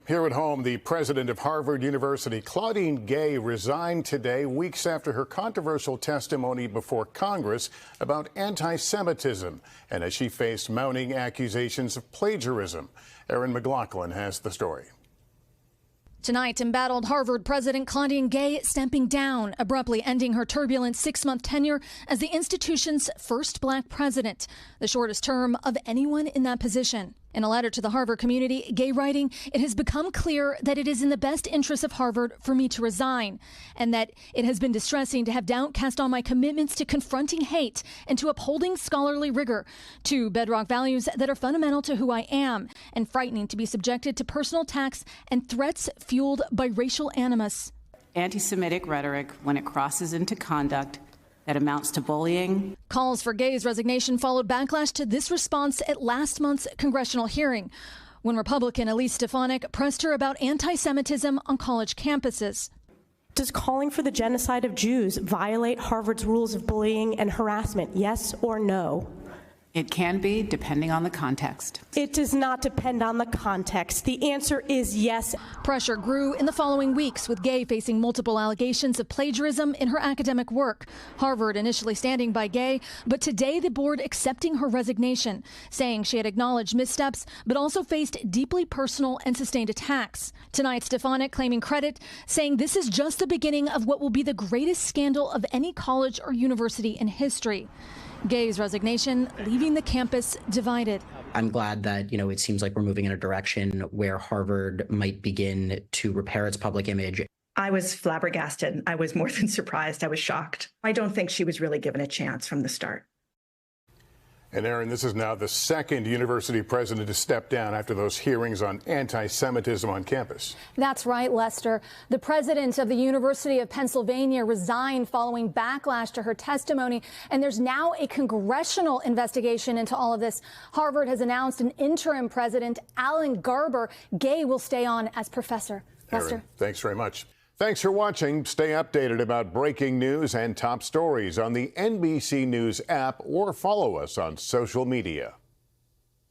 Here at home, the president of Harvard University, Claudine Gay, resigned today, weeks after her controversial testimony before Congress about anti-Semitism, and as she faced mounting accusations of plagiarism. Erin McLaughlin has the story. Tonight, embattled Harvard President Claudine Gay stepping down, abruptly ending her turbulent 6-month tenure as the institution's first black president, the shortest term of anyone in that position. In a letter to the Harvard community, Gay writing, "It has become clear that it is in the best interest of Harvard for me to resign, and that it has been distressing to have doubt cast on my commitments to confronting hate and to upholding scholarly rigor, two bedrock values that are fundamental to who I am, and frightening to be subjected to personal attacks and threats fueled by racial animus." Anti-Semitic rhetoric, when it crosses into conduct that amounts to bullying. Calls for Gay's resignation followed backlash to this response at last month's congressional hearing, when Republican Elise Stefanik pressed her about anti-Semitism on college campuses. Does calling for the genocide of Jews violate Harvard's rules of bullying and harassment, yes or no? It can be, depending on the context. It does not depend on the context. The answer is yes. Pressure grew in the following weeks, with Gay facing multiple allegations of plagiarism in her academic work. Harvard initially standing by Gay, but today the board accepting her resignation, saying she had acknowledged missteps, but also faced deeply personal and sustained attacks. Tonight, Stefanik claiming credit, saying this is just the beginning of what will be the greatest scandal of any college or university in history. Gay's resignation leaving the campus divided. I'm glad that, it seems like we're moving in a direction where Harvard might begin to repair its public image. I was flabbergasted. I was more than surprised. I was shocked. I don't think she was really given a chance from the start. And Erin, this is now the second university president to step down after those hearings on anti-Semitism on campus. That's right, Lester. The president of the University of Pennsylvania resigned following backlash to her testimony, and there's now a congressional investigation into all of this. Harvard has announced an interim president, Alan Garber. Gay will stay on as professor. Lester. Erin, thanks very much. Thanks for watching. Stay updated about breaking news and top stories on the NBC News app or follow us on social media.